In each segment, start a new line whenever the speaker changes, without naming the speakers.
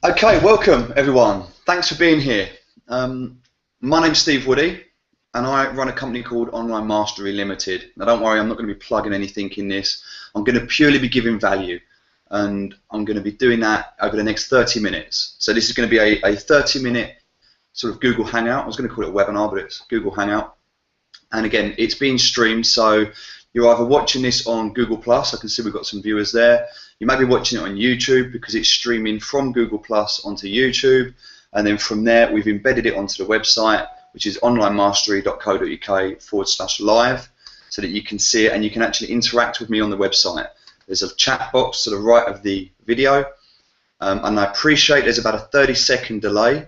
Okay, welcome everyone. Thanks for being here. My name's Steve Woody and I run a company called Online Mastery Limited. Now don't worry, I'm not going to be plugging anything in this. I'm going to purely be giving value and I'm going to be doing that over the next 30 minutes. So this is going to be a 30-minute sort of Google Hangout. I was going to call it a webinar, but it's Google Hangout. And again, it's being streamed, so you're either watching this on Google+, I can see we've got some viewers there. You may be watching it on YouTube because it's streaming from Google+ onto YouTube, and then from there we've embedded it onto the website, which is onlinemastery.co.uk/live, so that you can see it and you can actually interact with me on the website. There's a chat box to the right of the video, and I appreciate there's about a 30-second delay,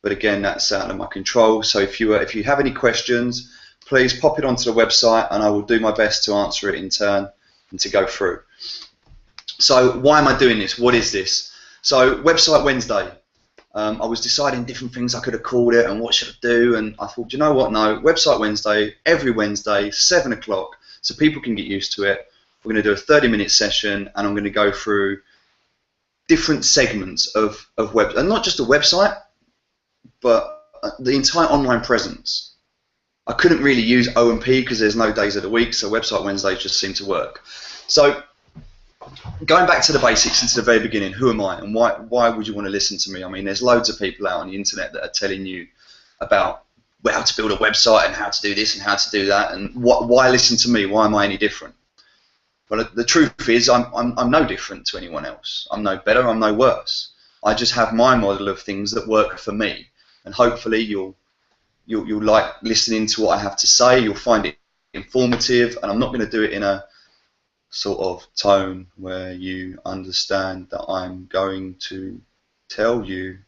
but again, that's out of my control. So if you have any questions, please pop it onto the website and I will do my best to answer it in turn and to go through. So why am I doing this? What is this? So Website Wednesday. I was deciding different things I could have called it and what should I do, and I thought, you know what, no, Website Wednesday, every Wednesday, 7 o'clock, so people can get used to it. We're going to do a 30-minute session and I'm going to go through different segments of web, and not just a website, but the entire online presence. I couldn't really use O&P because there's no days of the week, so Website Wednesdays just seem to work. So going back to the basics and to the very beginning, who am I and why would you want to listen to me? I mean, there's loads of people out on the internet that are telling you about how to build a website and how to do this and how to do that, and why listen to me? Why am I any different? Well, the truth is I'm no different to anyone else. I'm no better, I'm no worse. I just have my model of things that work for me, and hopefully you'll like listening to what I have to say. You'll find it informative, and I'm not going to do it in a sort of tone where you understand that I'm going to tell you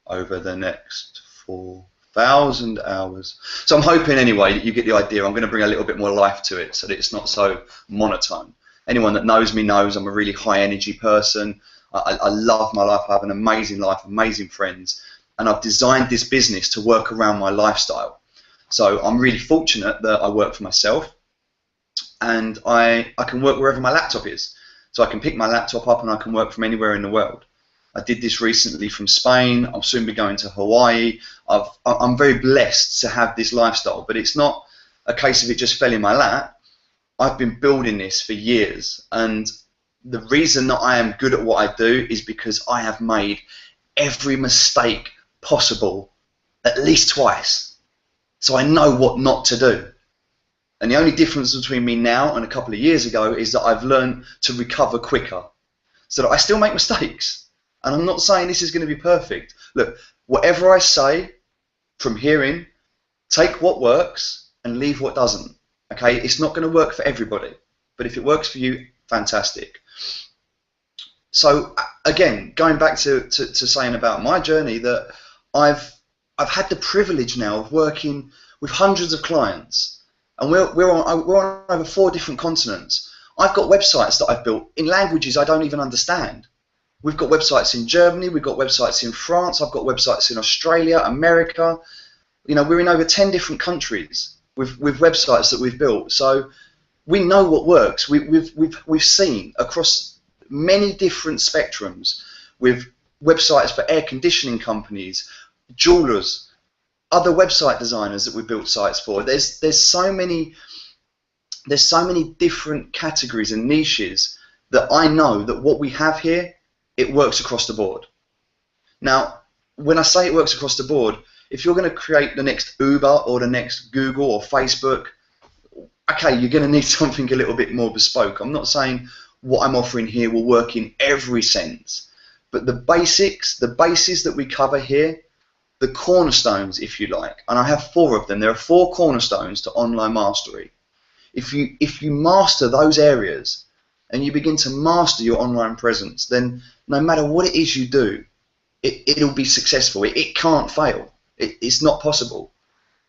over the next 4,000 hours. So I'm hoping anyway that you get the idea. I'm going to bring a little bit more life to it so that it's not so monotone. Anyone that knows me knows I'm a really high energy person. I love my life. I have an amazing life, amazing friends, and I've designed this business to work around my lifestyle. So I'm really fortunate that I work for myself, and I can work wherever my laptop is. So I can pick my laptop up and I can work from anywhere in the world. I did this recently from Spain. I'll soon be going to Hawaii. I'm very blessed to have this lifestyle, but it's not a case of it just fell in my lap. I've been building this for years, and the reason that I am good at what I do is because I have made every mistake possible at least twice, so I know what not to do. And the only difference between me now and a couple of years ago is that I've learned to recover quicker, so that I still make mistakes, and I'm not saying this is going to be perfect. Look, whatever I say from here in, take what works and leave what doesn't. Okay, it's not going to work for everybody, but if it works for you, fantastic. So again, going back to saying about my journey, that I've had the privilege now of working with hundreds of clients, and we're on over 4 different continents. I've got websites that I've built in languages I don't even understand. We've got websites in Germany, we've got websites in France, I've got websites in Australia, America. You know, we're in over 10 different countries with websites that we've built. So we know what works. We've seen across many different spectrums with websites for air conditioning companies, jewelers, other website designers that we built sites for. There's so many different categories and niches that I know that what we have here, it works across the board. Now, when I say it works across the board, if you're going to create the next Uber or the next Google or Facebook, okay, you're going to need something a little bit more bespoke. I'm not saying what I'm offering here will work in every sense, but the basics, the bases that we cover here, the cornerstones, if you like, and I have 4 of them. There are 4 cornerstones to online mastery. If you master those areas and you begin to master your online presence, then no matter what it is you do, it'll be successful. It can't fail. It's not possible.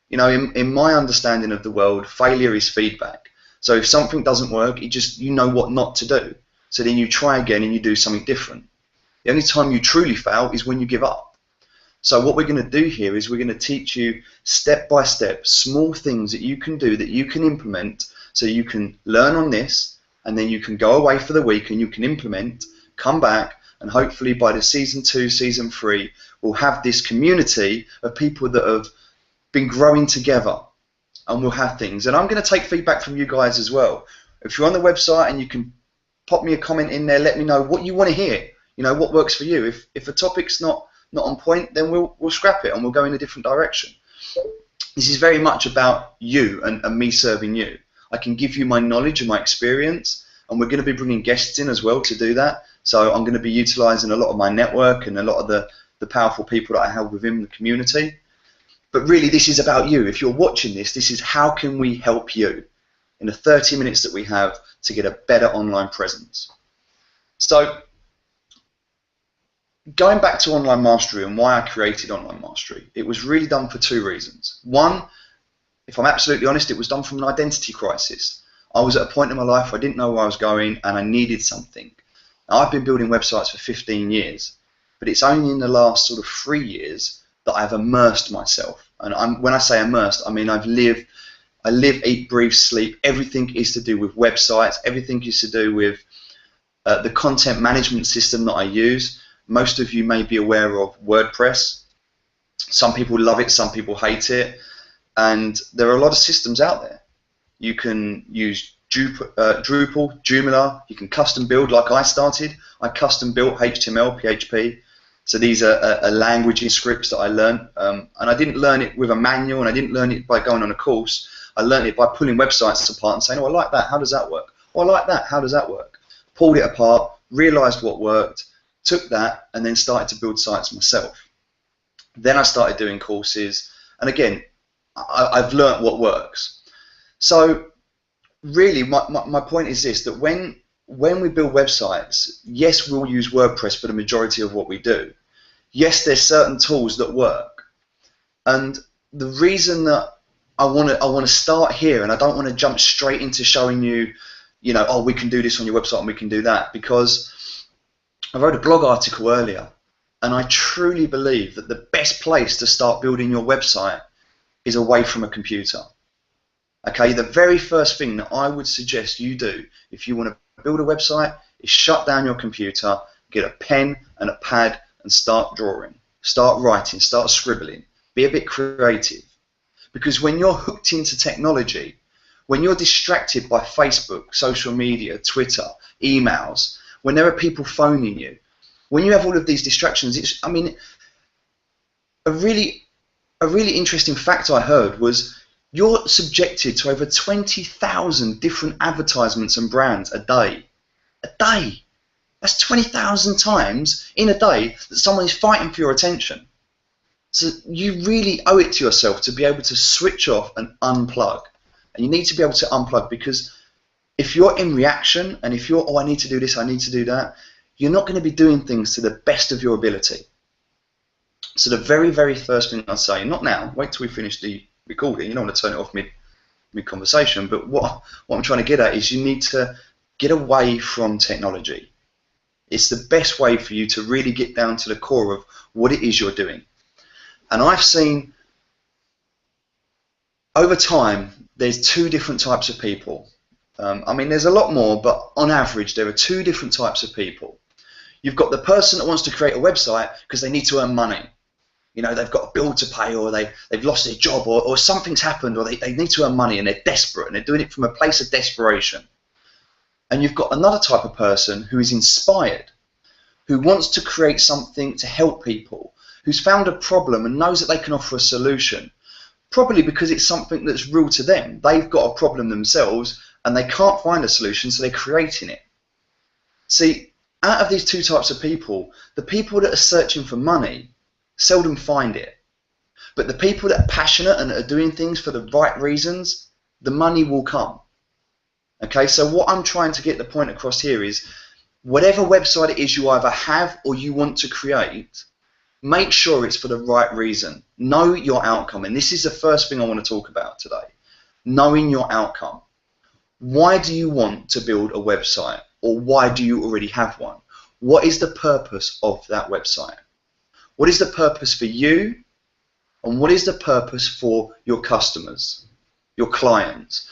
You know, in my understanding of the world, failure is feedback. So if something doesn't work, you know what not to do. So then you try again and you do something different. The only time you truly fail is when you give up. So what we're going to do here is we're going to teach you step by step, small things that you can do, that you can implement, so you can learn on this, and then you can go away for the week and you can implement, come back, and hopefully by the season 2, season 3, we'll have this community of people that have been growing together, and we'll have things. And I'm going to take feedback from you guys as well. If you're on the website and you can pop me a comment in there, let me know what you want to hear. You know, what works for you. If a topic's not on point, then we'll scrap it and we'll go in a different direction. This is very much about you and me serving you. I can give you my knowledge and my experience, and we're going to be bringing guests in as well to do that. So I'm going to be utilising a lot of my network and a lot of the powerful people that I have within the community. But really, this is about you. If you're watching this, this is how can we help you in the 30 minutes that we have to get a better online presence. So going back to Online Mastery and why I created Online Mastery, it was really done for 2 reasons. One, if I'm absolutely honest, it was done from an identity crisis. I was at a point in my life where I didn't know where I was going and I needed something. Now, I've been building websites for 15 years, but it's only in the last sort of 3 years that I've immersed myself. And when I say immersed, I mean I live, eat, breathe, sleep. Everything is to do with websites. Everything is to do with the content management system that I use. Most of you may be aware of WordPress. Some people love it, some people hate it. And there are a lot of systems out there. You can use Drupal, Joomla. You can custom build like I started. I custom built HTML, PHP. So these are language scripts that I learned. And I didn't learn it with a manual, and I didn't learn it by going on a course. I learned it by pulling websites apart and saying, oh, I like that, how does that work? Oh, I like that, how does that work? Pulled it apart, realized what worked, took that, and then started to build sites myself. Then I started doing courses, and again, I've learnt what works. So really, my point is this, that when we build websites, yes, we'll use WordPress for the majority of what we do. Yes, there's certain tools that work. And the reason that I want to start here, and I don't want to jump straight into showing you, you know, oh, we can do this on your website and we can do that, because I wrote a blog article earlier, and I truly believe that the best place to start building your website is away from a computer. Okay, the very first thing that I would suggest you do if you want to build a website is shut down your computer, get a pen and a pad and start drawing, start writing, start scribbling, be a bit creative. Because when you're hooked into technology, when you're distracted by Facebook, social media, Twitter, emails, when there are people phoning you, when you have all of these distractions, it's, I mean, a really interesting fact I heard was you're subjected to over 20,000 different advertisements and brands a day. A day. That's 20,000 times in a day that someone is fighting for your attention. So you really owe it to yourself to be able to switch off and unplug. And you need to be able to unplug, because if you're in reaction and if you're, oh, I need to do this, I need to do that, you're not going to be doing things to the best of your ability. So the very, very first thing I'd say, not now, wait till we finish the recording, you don't want to turn it off mid-conversation, but what I'm trying to get at is you need to get away from technology. It's the best way for you to really get down to the core of what it is you're doing. And I've seen, over time, there's 2 different types of people. I mean, there's a lot more, but on average, there are 2 different types of people. You've got the person that wants to create a website because they need to earn money. You know, they've got a bill to pay, or they've lost their job, or something's happened, or they need to earn money and they're desperate, and they're doing it from a place of desperation. And you've got another type of person who is inspired, who wants to create something to help people, who's found a problem and knows that they can offer a solution, probably because it's something that's real to them. They've got a problem themselves and they can't find a solution, so they're creating it. See, out of these 2 types of people, the people that are searching for money seldom find it. But the people that are passionate and are doing things for the right reasons, the money will come. Okay, so what I'm trying to get the point across here is, whatever website it is you either have or you want to create, make sure it's for the right reason. Know your outcome. And this is the first thing I want to talk about today. Knowing your outcome. Why do you want to build a website? Or why do you already have one? What is the purpose of that website? What is the purpose for you? And what is the purpose for your customers, your clients,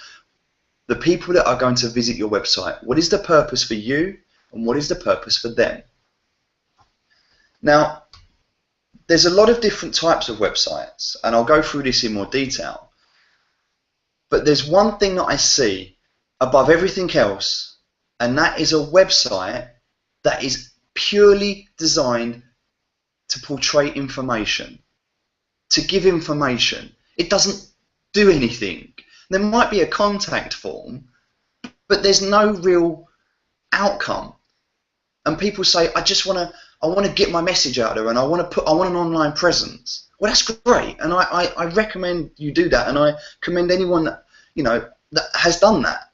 the people that are going to visit your website? What is the purpose for you? And what is the purpose for them? Now, there's a lot of different types of websites, and I'll go through this in more detail. But there's one thing that I see above everything else, and that is a website that is purely designed to portray information, to give information. It doesn't do anything. There might be a contact form, but there's no real outcome. And people say, I want to get my message out there, and I want an online presence. Well, that's great, and I recommend you do that, and I commend anyone that that has done that.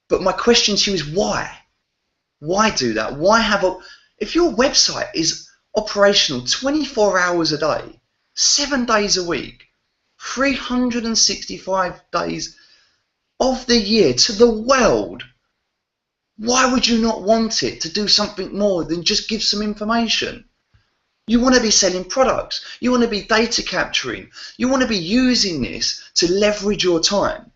But my question to you is why? Why do that? Why if your website is operational 24 hours a day, 7 days a week, 365 days of the year to the world, why would you not want it to do something more than just give some information? You want to be selling products. You want to be data capturing. You want to be using this to leverage your time.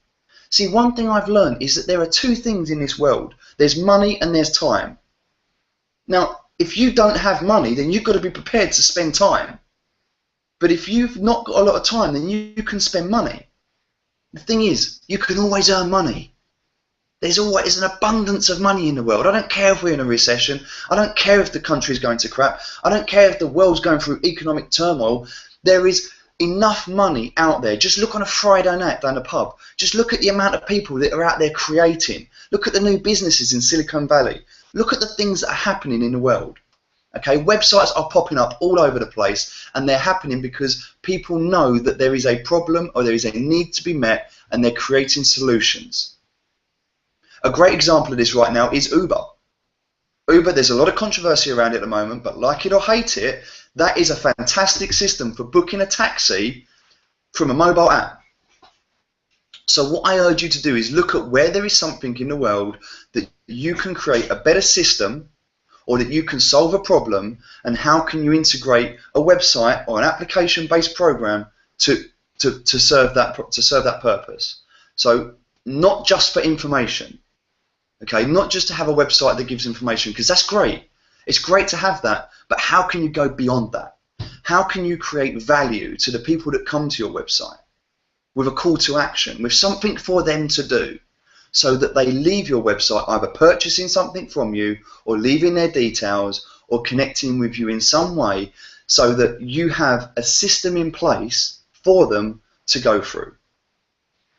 See, one thing I've learned is that there are two things in this world. There's money and there's time. Now, if you don't have money, then you've got to be prepared to spend time. But if you've not got a lot of time, then you can spend money. The thing is, you can always earn money. There's always an abundance of money in the world. I don't care if we're in a recession. I don't care if the country's going to crap. I don't care if the world's going through economic turmoil. There is enough money out there. Just look on a Friday night down the pub. Just look at the amount of people that are out there creating. Look at the new businesses in Silicon Valley. Look at the things that are happening in the world. Okay, websites are popping up all over the place, and they're happening because people know that there is a problem or there is a need to be met, and they're creating solutions. A great example of this right now is Uber. Uber, there's a lot of controversy around it at the moment, but like it or hate it, that is a fantastic system for booking a taxi from a mobile app. So what I urge you to do is look at where there is something in the world that you can create a better system, or that you can solve a problem, and how can you integrate a website or an application-based program to serve that purpose. So not just for information. Okay, not just to have a website that gives information, because that's great. It's great to have that, but how can you go beyond that? How can you create value to the people that come to your website with a call to action, with something for them to do, so that they leave your website either purchasing something from you, or leaving their details, or connecting with you in some way, so that you have a system in place for them to go through.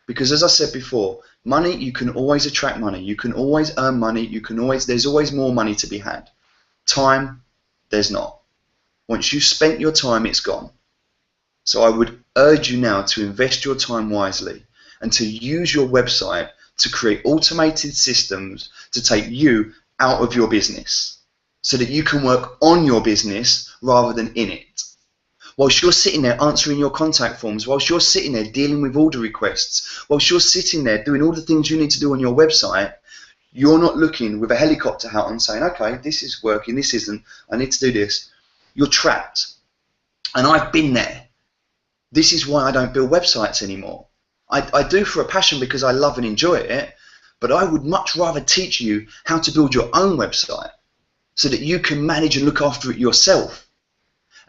Because as I said before, money, you can always attract money, you can always earn money, there's always more money to be had. Time, there's not. Once you've spent your time, it's gone. So I would urge you now to invest your time wisely, and to use your website to create automated systems to take you out of your business, so that you can work on your business rather than in it. Whilst you're sitting there answering your contact forms, whilst you're sitting there dealing with order requests, whilst you're sitting there doing all the things you need to do on your website, you're not looking with a helicopter hat on saying, okay, this is working, this isn't, I need to do this. You're trapped. And I've been there. This is why I don't build websites anymore. I do for a passion because I love and enjoy it, but I would much rather teach you how to build your own website so that you can manage and look after it yourself.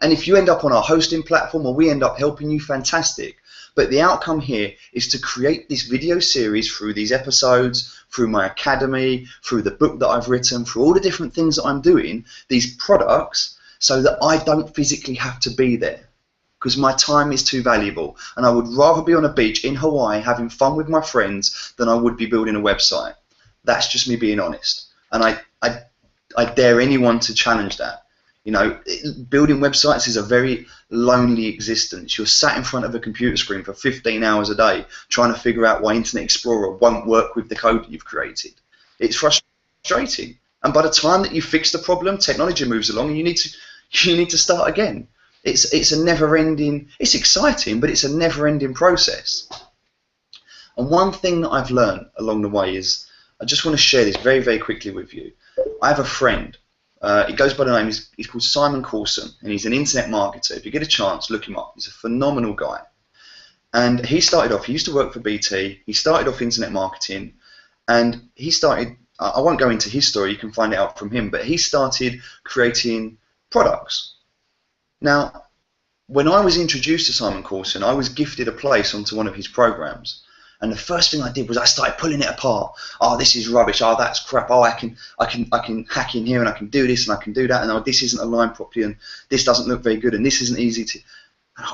And if you end up on our hosting platform, or we end up helping you, fantastic. But the outcome here is to create this video series through these episodes, through my academy, through the book that I've written, through all the different things that I'm doing, these products, so that I don't physically have to be there. Because my time is too valuable, and I would rather be on a beach in Hawaii having fun with my friends than I would be building a website. That's just me being honest, and I dare anyone to challenge that. You know, building websites is a very lonely existence. You're sat in front of a computer screen for 15 hours a day trying to figure out why Internet Explorer won't work with the code that you've created. It's frustrating, and by the time that you fix the problem, technology moves along, and you need to start again. It's a never-ending. It's exciting, but it's a never-ending process. And one thing that I've learned along the way is, I just want to share this very, very quickly with you. I have a friend. He goes by the name. He's called Simon Coulson, and he's an internet marketer. If you get a chance, look him up. He's a phenomenal guy. And he started off. He used to work for BT. He started off internet marketing, and he started. I won't go into his story. You can find it out from him. But he started creating products. Now, when I was introduced to Simon Coulson, I was gifted a place onto one of his programs. And the first thing I did was I started pulling it apart. Oh, this is rubbish. Oh, that's crap. Oh, I can hack in here, and I can do this and I can do that. And oh, this isn't aligned properly, and this doesn't look very good, and this isn't easy to. And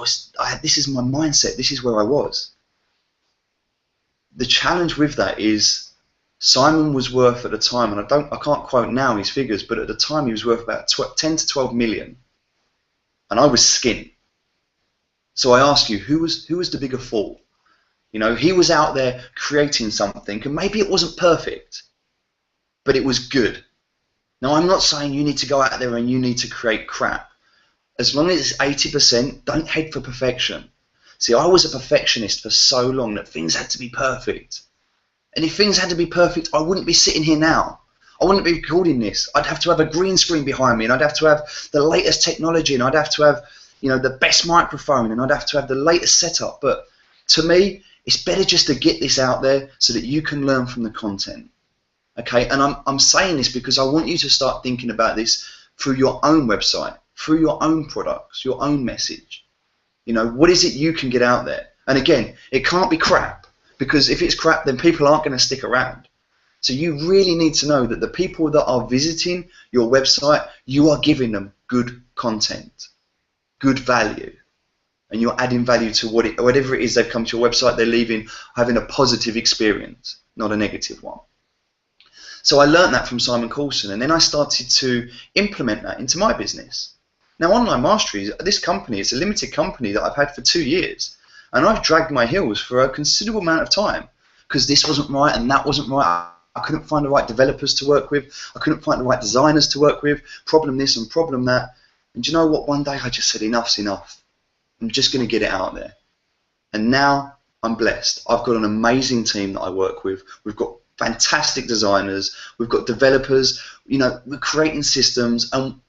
this is my mindset. This is where I was. The challenge with that is Simon was worth at the time, and I can't quote now his figures, but at the time he was worth about 10 to 12 million, and I was skin. So I ask you, who was the bigger fool? You know, he was out there creating something, and maybe it wasn't perfect, but it was good. Now, I'm not saying you need to go out there and you need to create crap. As long as it's 80%, don't head for perfection. See, I was a perfectionist for so long that things had to be perfect. And if things had to be perfect, I wouldn't be sitting here now. I wouldn't be recording this. I'd have to have a green screen behind me, and I'd have to have the latest technology, and I'd have to have, you know, the best microphone, and I'd have to have the latest setup. But to me, it's better just to get this out there so that you can learn from the content. Okay, and I'm saying this because I want you to start thinking about this through your own website, through your own products, your own message. You know, what is it you can get out there? And again, it can't be crap, because if it's crap, then people aren't going to stick around. So you really need to know that the people that are visiting your website, you are giving them good content, good value. And you're adding value to whatever it is they've come to your website, they're leaving having a positive experience, not a negative one. So I learned that from Simon Coulson, and then I started to implement that into my business. Now, Online Mastery, this company, it's a limited company that I've had for 2 years, and I've dragged my heels for a considerable amount of time because this wasn't right and that wasn't right. I couldn't find the right developers to work with. I couldn't find the right designers to work with. Problem this and problem that. And do you know what? One day I just said, enough's enough. I'm just going to get it out there. And now I'm blessed. I've got an amazing team that I work with. We've got fantastic designers. We've got developers. You know, we're creating systems, and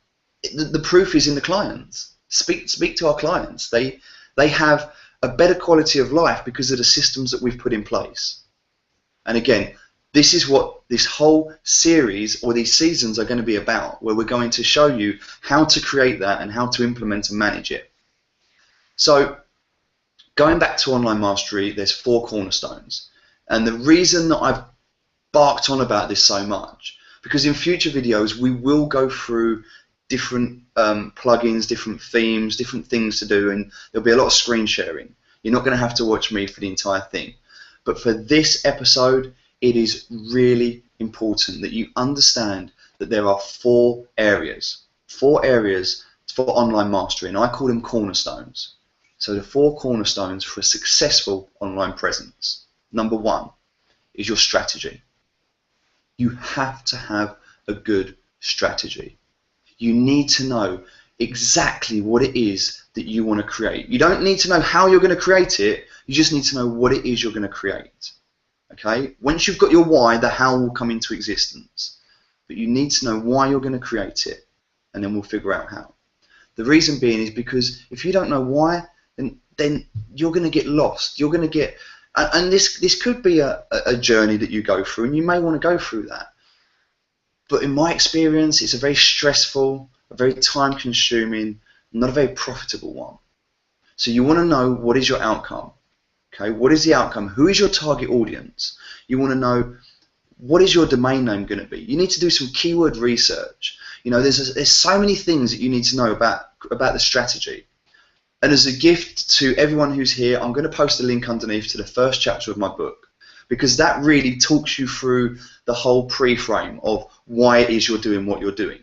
the proof is in the clients. Speak to our clients. They have a better quality of life because of the systems that we've put in place. And again, this is what this whole series or these seasons are going to be about, where we're going to show you how to create that and how to implement and manage it. So, going back to Online Mastery, there's 4 cornerstones. And the reason that I've barked on about this so much, because in future videos we will go through different plugins, different themes, different things to do, and there'll be a lot of screen sharing. You're not going to have to watch me for the entire thing. But for this episode, it is really important that you understand that there are 4 areas for Online Mastery, and I call them cornerstones. So the 4 cornerstones for a successful online presence. Number 1 is your strategy. You have to have a good strategy. You need to know exactly what it is that you want to create. You don't need to know how you're going to create it, you just need to know what it is you're going to create. Okay? Once you've got your why, the how will come into existence. But you need to know why you're going to create it, and then we'll figure out how. The reason being is because if you don't know why, then you're going to get lost. You're going to get, and this could be a journey that you go through, and you may want to go through that. But in my experience, it's a very stressful, a very time-consuming, not a very profitable one. So you want to know, what is your outcome? Okay, what is the outcome? Who is your target audience? You want to know, what is your domain name going to be? You need to do some keyword research. You know, there's so many things that you need to know about the strategy. And as a gift to everyone who's here, I'm going to post a link underneath to the first chapter of my book, because that really talks you through the whole pre-frame of why it is you're doing what you're doing,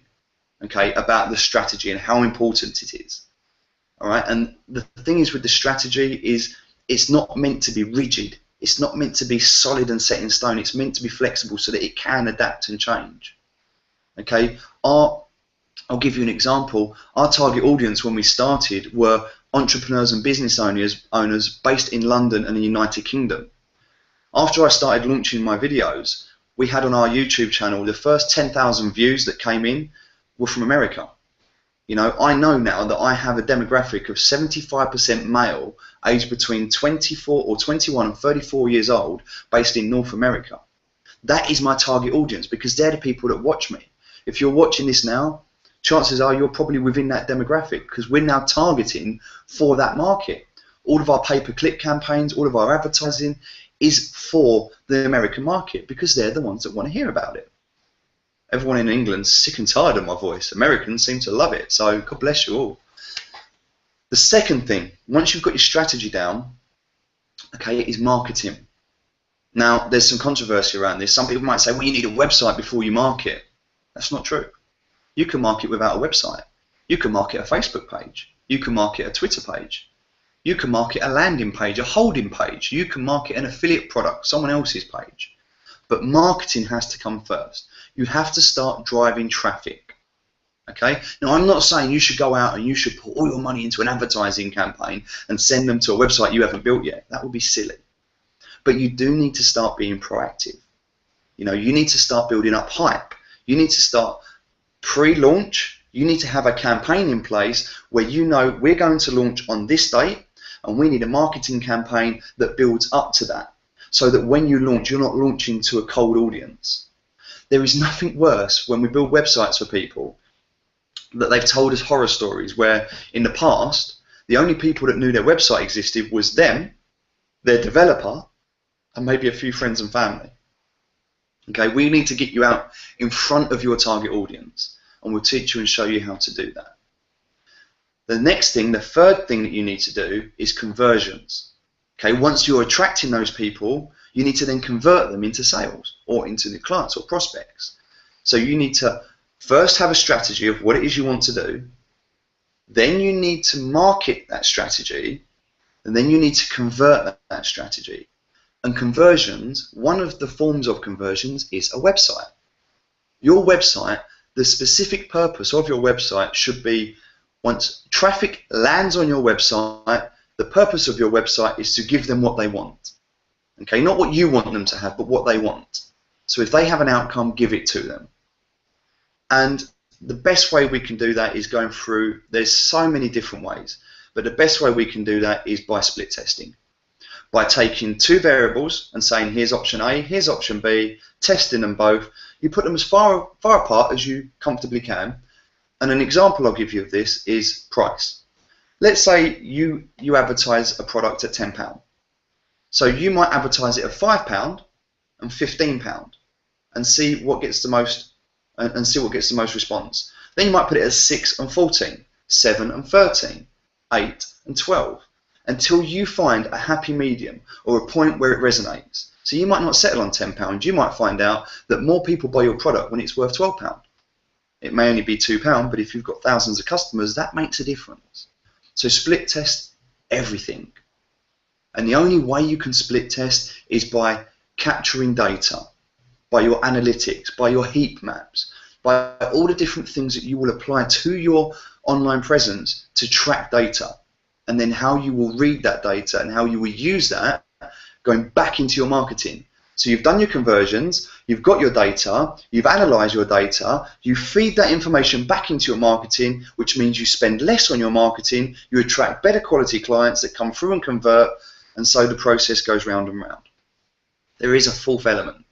okay, about the strategy and how important it is. All right, and the thing is with the strategy is it's not meant to be rigid. It's not meant to be solid and set in stone. It's meant to be flexible so that it can adapt and change. Okay, I'll give you an example. Our target audience when we started were entrepreneurs and business owners based in London and the United Kingdom. After I started launching my videos, we had on our YouTube channel, the first 10,000 views that came in were from America. You know, I know now that I have a demographic of 75% male, aged between 24 or 21 and 34 years old, based in North America. That is my target audience, because they're the people that watch me. If you're watching this now, chances are you're probably within that demographic, because we're now targeting for that market. All of our pay-per-click campaigns, all of our advertising is for the American market, because they're the ones that want to hear about it. Everyone in England's sick and tired of my voice. Americans seem to love it, so God bless you all. The second thing, once you've got your strategy down, okay, is marketing. Now, there's some controversy around this. Some people might say, well, you need a website before you market. That's not true. You can market without a website. You can market a Facebook page. You can market a Twitter page. You can market a landing page, a holding page. You can market an affiliate product, someone else's page. But marketing has to come first. You have to start driving traffic. Okay? Now, I'm not saying you should go out and you should put all your money into an advertising campaign and send them to a website you haven't built yet. That would be silly. But you do need to start being proactive. You know, you need to start building up hype. You need to start pre-launch. You need to have a campaign in place where you know we're going to launch on this date, and we need a marketing campaign that builds up to that, so that when you launch, you're not launching to a cold audience. There is nothing worse when we build websites for people that they've told us horror stories where in the past the only people that knew their website existed was them, their developer, and maybe a few friends and family. Okay, we need to get you out in front of your target audience, and we'll teach you and show you how to do that. The next thing, the third thing that you need to do is conversions. Okay, once you're attracting those people, you need to then convert them into sales or into new clients or prospects. So you need to first have a strategy of what it is you want to do, then you need to market that strategy, and then you need to convert that strategy. And conversions, one of the forms of conversions is a website. Your website, the specific purpose of your website should be, once traffic lands on your website, the purpose of your website is to give them what they want. Okay, not what you want them to have, but what they want. So if they have an outcome, give it to them. And the best way we can do that is going through, there's so many different ways, but the best way we can do that is by split testing. By taking two variables and saying, here's option A, here's option B, testing them both. You put them as far apart as you comfortably can. And an example I'll give you of this is price. Let's say you advertise a product at £10. So you might advertise it at £5 and £15 and see what gets the most response. Then you might put it at 6 and 14, 7 and 13, 8 and 12, until you find a happy medium or a point where it resonates. So you might not settle on £10. You might find out that more people buy your product when it's worth £12. It may only be £2, but if you've got thousands of customers, that makes a difference. So split test everything. And the only way you can split test is by capturing data, by your analytics, by your heat maps, by all the different things that you will apply to your online presence to track data, and then how you will read that data and how you will use that going back into your marketing. So you've done your conversions, you've got your data, you've analysed your data, you feed that information back into your marketing, which means you spend less on your marketing, you attract better quality clients that come through and convert, and so the process goes round and round. There is a fourth element,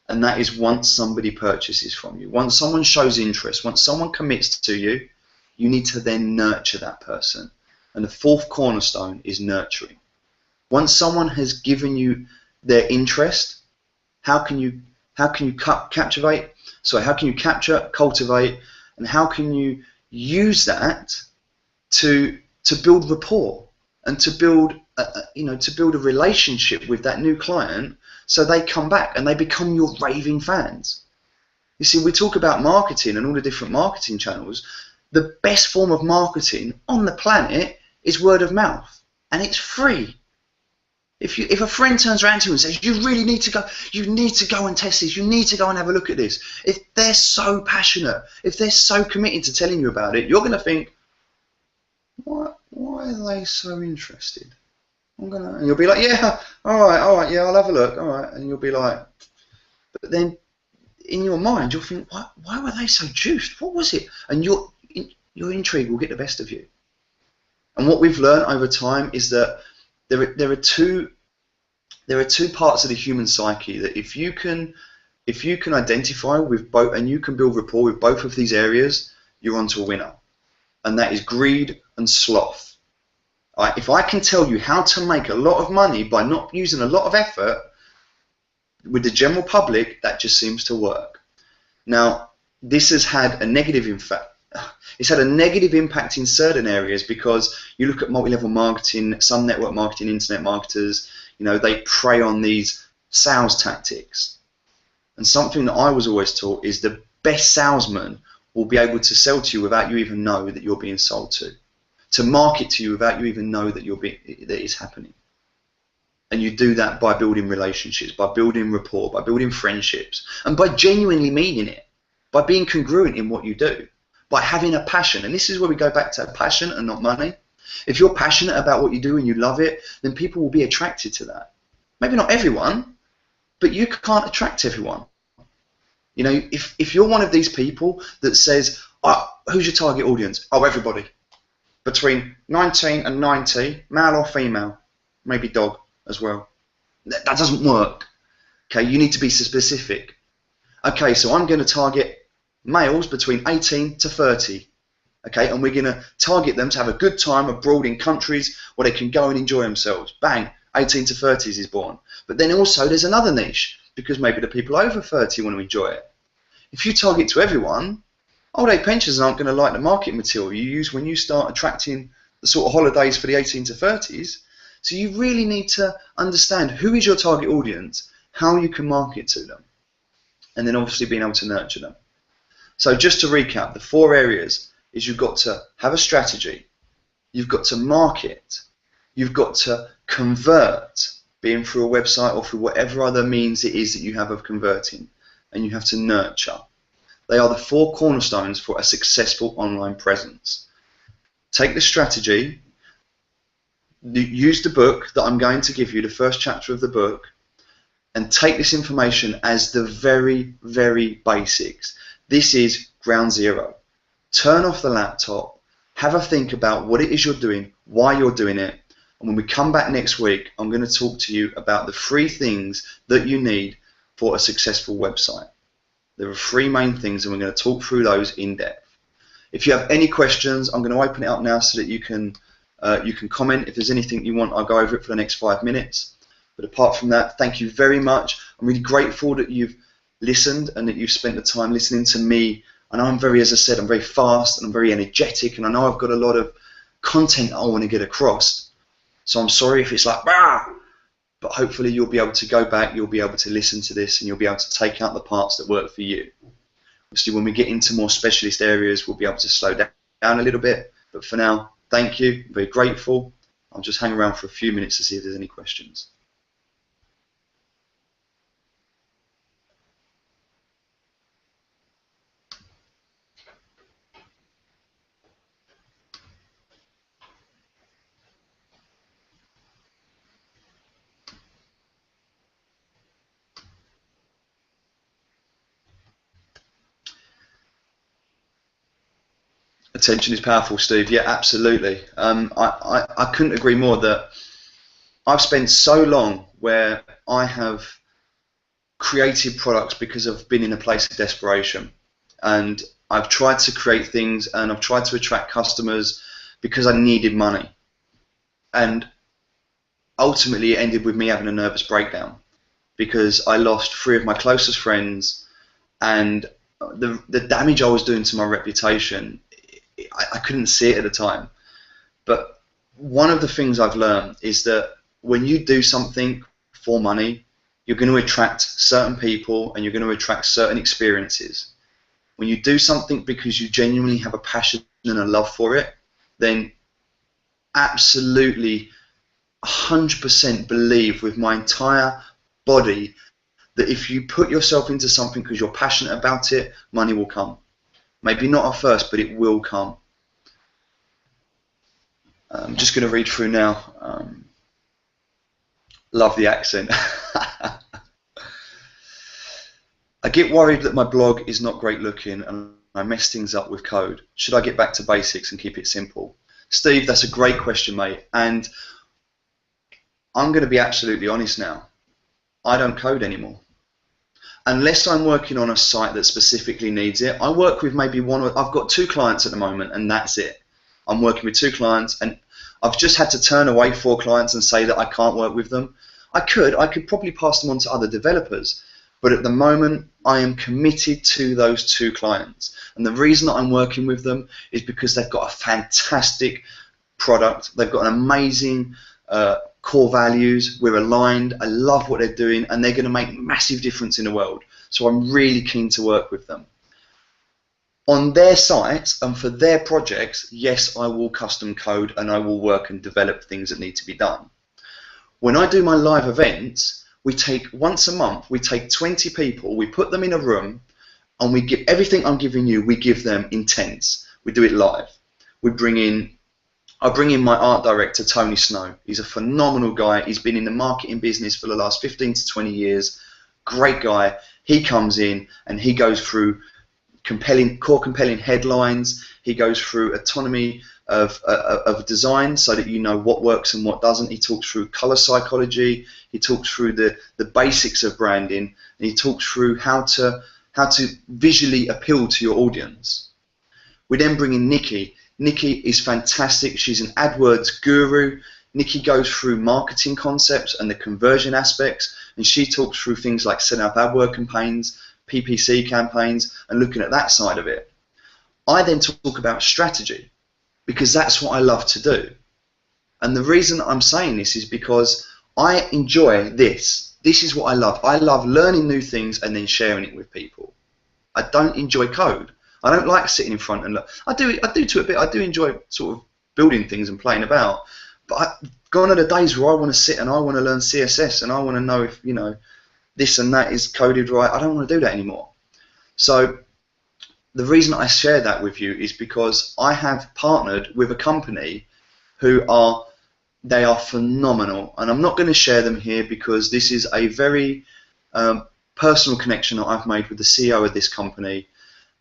and that is once somebody purchases from you, once someone shows interest, once someone commits to you, you need to then nurture that person. And the fourth cornerstone is nurturing. Once someone has given you their interest, how can you captivate? So how can you capture, cultivate, and how can you use that to build rapport and to build a relationship with that new client, so they come back and they become your raving fans. You see, we talk about marketing and all the different marketing channels. The best form of marketing on the planet is word of mouth, and it's free. If a friend turns around to you and says, you really need to go and test this, you need to go and have a look at this, if they're so passionate, if they're so committed to telling you about it, you're going to think, why are they so interested? And you'll be like, yeah, all right, yeah, I'll have a look, all right, and you'll be like, but then in your mind you'll think, why were they so juiced? What was it? And your intrigue will get the best of you. And what we've learned over time is that there are two parts of the human psyche that if you can identify with both, and you can build rapport with both of these areas, you're onto a winner. And that is greed and sloth. If I can tell you how to make a lot of money by not using a lot of effort with the general public, that just seems to work. Now, this has had a negative impact. It's had a negative impact in certain areas, because you look at multi-level marketing, some network marketing, internet marketers, you know, they prey on these sales tactics. And something that I was always taught is the best salesman will be able to sell to you without you even know that you're being sold to market to you without you even know that that it's happening. And you do that by building relationships, by building rapport, by building friendships, and by genuinely meaning it, by being congruent in what you do, by having a passion. And this is where we go back to passion and not money. If you're passionate about what you do and you love it, then people will be attracted to that. Maybe not everyone, but you can't attract everyone. You know, if you're one of these people that says, oh, who's your target audience? Oh, everybody. Between 19 and 90, male or female, maybe dog as well. That doesn't work. Okay, you need to be specific. Okay, so I'm going to target males between 18 to 30. Okay, and we're going to target them to have a good time abroad in countries where they can go and enjoy themselves. Bang, 18 to 30s is born. But then also there's another niche, because maybe the people over 30 want to enjoy it. If you target to everyone, old age pensioners aren't going to like the marketing material you use when you start attracting the sort of holidays for the 18 to 30s. So you really need to understand who is your target audience, how you can market to them, and then obviously being able to nurture them. So just to recap, the 4 areas is you've got to have a strategy, you've got to market, you've got to convert, being through a website or through whatever other means it is that you have of converting, and you have to nurture. They are the 4 cornerstones for a successful online presence. Take the strategy, use the book that I'm going to give you, the first chapter of the book, and take this information as the very, very basics. This is ground zero. Turn off the laptop, have a think about what it is you're doing, why you're doing it, and when we come back next week, I'm going to talk to you about the 3 things that you need for a successful website. There are 3 main things, and we're going to talk through those in depth. If you have any questions, I'm going to open it up now so that you can comment. If there's anything you want, I'll go over it for the next 5 minutes. But apart from that, thank you very much. I'm really grateful that you've listened and that you've spent the time listening to me. I know I'm very, as I said, I'm very fast and I'm very energetic, and I know I've got a lot of content I want to get across. So I'm sorry if it's like, bah! But hopefully you'll be able to go back, you'll be able to listen to this, and you'll be able to take out the parts that work for you. Obviously, when we get into more specialist areas, we'll be able to slow down a little bit. But for now, thank you. I'm very grateful. I'll just hang around for a few minutes to see if there's any questions. Attention is powerful, Steve. Yeah, absolutely. I couldn't agree more that I've spent so long where I have created products because I've been in a place of desperation, and I've tried to create things and I've tried to attract customers because I needed money, and ultimately it ended with me having a nervous breakdown because I lost 3 of my closest friends, and the damage I was doing to my reputation, I couldn't see it at the time. But one of the things I've learned is that when you do something for money, you're going to attract certain people and you're going to attract certain experiences. When you do something because you genuinely have a passion and a love for it, then absolutely 100% believe with my entire body that if you put yourself into something because you're passionate about it, money will come. Maybe not at first, but it will come. I'm just going to read through now. Love the accent. I get worried that my blog is not great looking and I mess things up with code. Should I get back to basics and keep it simple? Steve, that's a great question, mate. And I'm going to be absolutely honest now. I don't code anymore. unless I'm working on a site that specifically needs it. I work with maybe I've got 2 clients at the moment, and that's it. I'm working with 2 clients, and I've just had to turn away 4 clients and say that I can't work with them. I could probably pass them on to other developers, but at the moment I am committed to those 2 clients, and the reason that I'm working with them is because they've got a fantastic product. They've got an amazing core values. We're aligned. I love what they're doing, and they're going to make a massive difference in the world. So I'm really keen to work with them. On their sites and for their projects, yes, I will custom code and I will work and develop things that need to be done. When I do my live events, we take once a month, we take 20 people, we put them in a room, and we give everything I'm giving you, we give them intense. We do it live. I bring in my art director, Tony Snow. He's a phenomenal guy. He's been in the marketing business for the last 15 to 20 years. Great guy. He comes in and he goes through core compelling headlines. He goes through autonomy of design so that you know what works and what doesn't. He talks through color psychology. He talks through the basics of branding, and he talks through how to visually appeal to your audience. We then bring in Nikki. Nikki is fantastic. She's an AdWords guru. Nikki goes through marketing concepts and the conversion aspects, and she talks through things like setting up AdWords campaigns, PPC campaigns, and looking at that side of it. I then talk about strategy, because that's what I love to do. And the reason I'm saying this is because I enjoy this. This is what I love. I love learning new things and then sharing it with people. I don't enjoy code. I don't like sitting in front and look. I do to a bit. I do enjoy sort of building things and playing about. But gone are the days where I want to sit and I want to learn CSS and I want to know if this and that is coded right. I don't want to do that anymore. So the reason I share that with you is because I have partnered with a company who are phenomenal, and I'm not going to share them here because this is a very personal connection that I've made with the CEO of this company.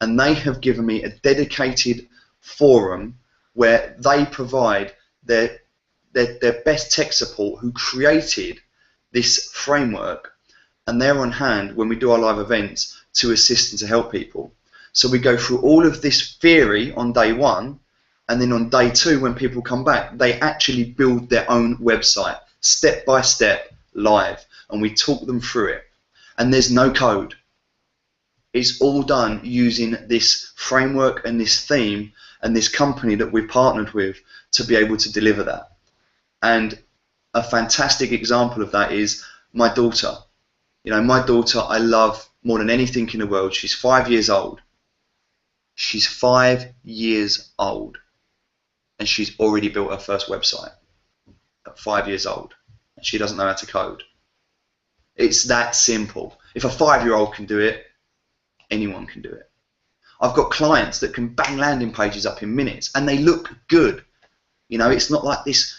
And they have given me a dedicated forum where they provide their best tech support, who created this framework, and they're on hand when we do our live events to assist and to help people. So we go through all of this theory on day 1, and then on day 2, when people come back, they actually build their own website, step by step, live, and we talk them through it. And there's no code. It's all done using this framework and this theme and this company that we've partnered with to be able to deliver that. And a fantastic example of that is my daughter. My daughter I love more than anything in the world. She's 5 years old. She's 5 years old, and she's already built her first website at 5 years old, and she doesn't know how to code. It's that simple. If a 5-year-old can do it, anyone can do it. I've got clients that can bang landing pages up in minutes, and they look good. It's not like this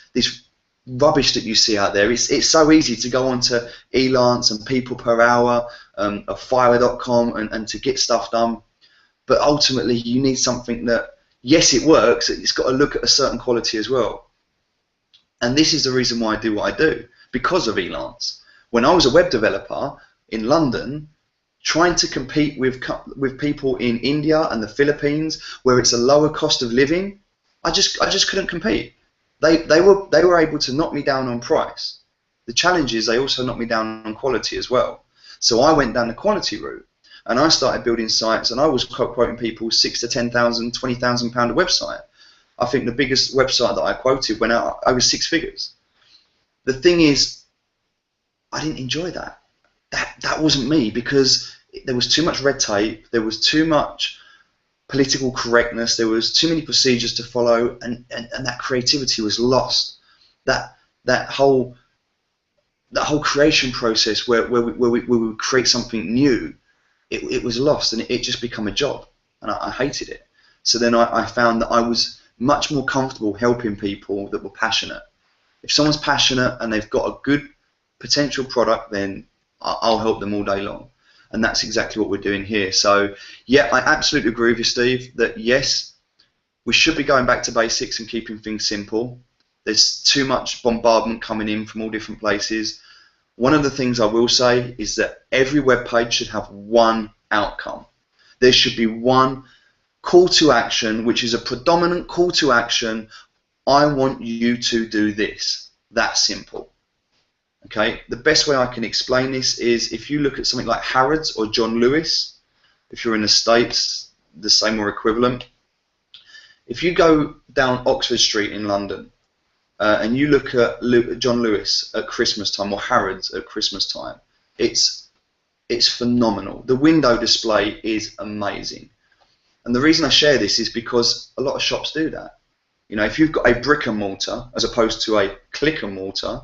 rubbish that you see out there. It's so easy to go onto Elance and People Per Hour, of Fiverr.com, and to get stuff done. But ultimately, you need something that, yes, it works. It's got to look at a certain quality as well. And this is the reason why I do what I do, because of Elance. When I was a web developer in London, trying to compete with people in India and the Philippines, where it's a lower cost of living, I just couldn't compete. They were able to knock me down on price. The challenge is they also knocked me down on quality as well. So I went down the quality route, and I started building sites, and I was quoting people £6,000 to £10,000, £20,000 a website. I think the biggest website that I quoted went out over 6 figures. The thing is, I didn't enjoy that. That wasn't me, because there was too much red tape, there was too much political correctness, there was too many procedures to follow, and that creativity was lost. That whole creation process where we would create something new, it was lost, and it just became a job, and I hated it. So then I found that I was much more comfortable helping people that were passionate. If someone's passionate and they've got a good potential product, then I'll help them all day long. And that's exactly what we're doing here. So yeah, I absolutely agree with you, Steve, that yes, we should be going back to basics and keeping things simple. There's too much bombardment coming in from all different places. One of the things I will say is that every web page should have one outcome. There should be one call to action, which is a predominant call to action. I want you to do this. That's simple. Okay, the best way I can explain this is if you look at something like Harrods or John Lewis, if you're in the States, the same or equivalent. If you go down Oxford Street in London and you look at John Lewis at Christmas time or Harrods at Christmas time, it's phenomenal. The window display is amazing. And the reason I share this is because a lot of shops do that. You know, if you've got a brick and mortar as opposed to a click and mortar,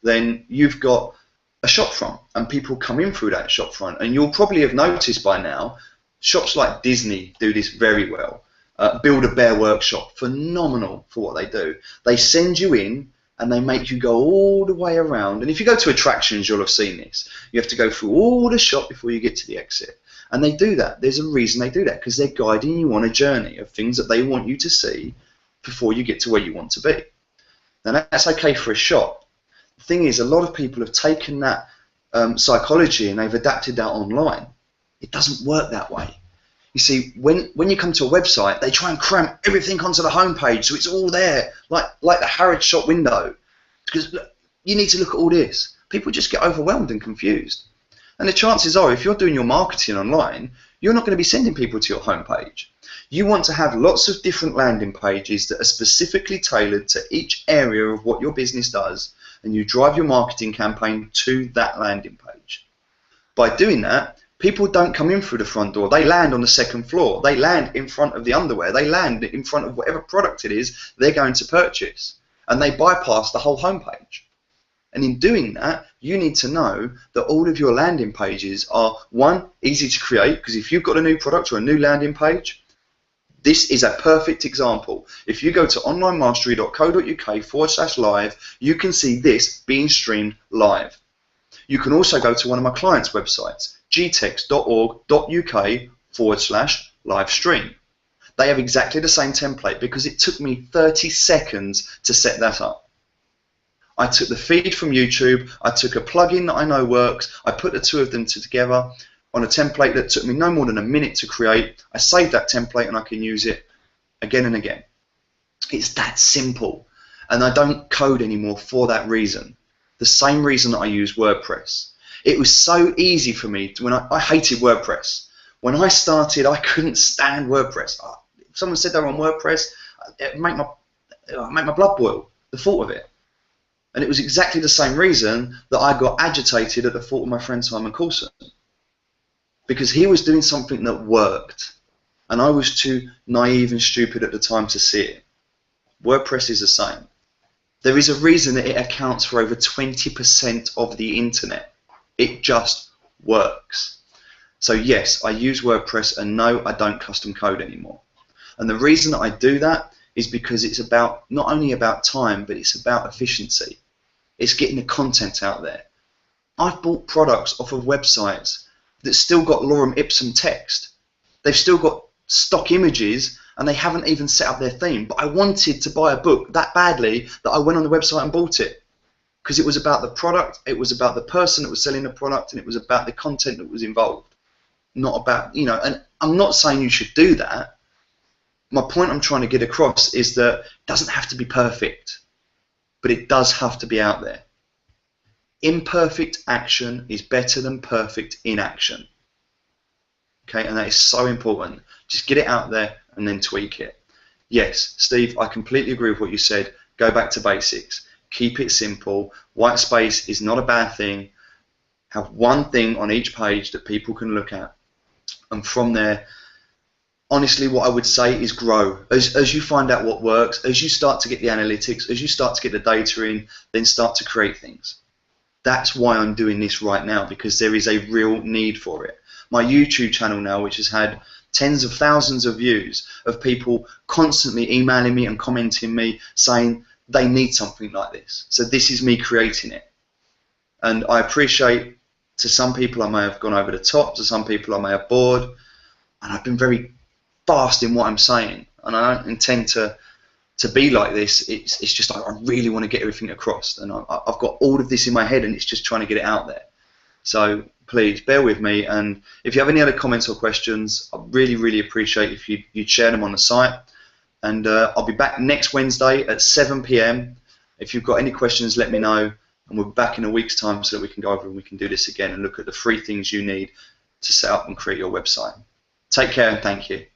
then you've got a shop front and people come in through that shop front. And you'll probably have noticed by now, shops like Disney do this very well. Build-A-Bear Workshop, phenomenal for what they do. They send you in and they make you go all the way around. And if you go to attractions, you'll have seen this. You have to go through all the shop before you get to the exit. And they do that. There's a reason they do that, because they're guiding you on a journey of things that they want you to see before you get to where you want to be. Now that's okay for a shop. The thing is, a lot of people have taken that psychology and they've adapted that online. It doesn't work that way. You see, when you come to a website, they try and cram everything onto the homepage, so it's all there, like the Harrods shop window. Because look, you need to look at all this. People just get overwhelmed and confused. And the chances are, if you're doing your marketing online, you're not going to be sending people to your homepage. You want to have lots of different landing pages that are specifically tailored to each area of what your business does, and you drive your marketing campaign to that landing page. By doing that, people don't come in through the front door. They land on the second floor. They land in front of the underwear. They land in front of whatever product it is they're going to purchase. And they bypass the whole homepage. And in doing that, you need to know that all of your landing pages are, one, easy to create, because if you've got a new product or a new landing page, this is a perfect example. If you go to onlinemastery.co.uk/live, you can see this being streamed live. You can also go to one of my clients' websites, gtex.org.uk/live stream. They have exactly the same template because it took me 30 seconds to set that up. I took the feed from YouTube, I took a plugin that I know works, I put the two of them together on a template that took me no more than a minute to create. I saved that template and I can use it again and again. It's that simple. And I don't code anymore for that reason. The same reason that I use WordPress. It was so easy for me when I hated WordPress. When I started, I couldn't stand WordPress. If someone said they were on WordPress, it made my blood boil, the thought of it. And it was exactly the same reason that I got agitated at the thought of my friend Simon Coulson. Because he was doing something that worked. And I was too naive and stupid at the time to see it. WordPress is the same. There is a reason that it accounts for over 20% of the internet. It just works. So yes, I use WordPress, and no, I don't custom code anymore. And the reason that I do that is because it's about not only about time, but it's about efficiency. It's getting the content out there. I've bought products off of websites that still got lorem ipsum text. They've still got stock images and they haven't even set up their theme. But I wanted to buy a book that badly that I went on the website and bought it. Because it was about the product, it was about the person that was selling the product, and it was about the content that was involved. Not about, you know, and I'm not saying you should do that. My point I'm trying to get across is that it doesn't have to be perfect, but it does have to be out there. Imperfect action is better than perfect inaction. Okay, and that is so important. Just get it out there and then tweak it. Yes, Steve, I completely agree with what you said. Go back to basics. Keep it simple. White space is not a bad thing. Have one thing on each page that people can look at. And from there, honestly, what I would say is grow. As you find out what works, as you start to get the analytics, as you start to get the data in, then start to create things. That's why I'm doing this right now, because there is a real need for it. My YouTube channel now, which has had tens of thousands of views, of people constantly emailing me and commenting me saying they need something like this. So this is me creating it. And I appreciate, to some people I may have gone over the top, to some people I may have bored, and I've been very fast in what I'm saying, and I don't intend to to be like this, it's just like I really want to get everything across, and I've got all of this in my head, and it's just trying to get it out there. So please bear with me, and if you have any other comments or questions, I really appreciate if you'd share them on the site. And I'll be back next Wednesday at 7 p.m. If you've got any questions, let me know, and we'll be back in a week's time so that we can go over and we can do this again and look at the 3 things you need to set up and create your website. Take care and thank you.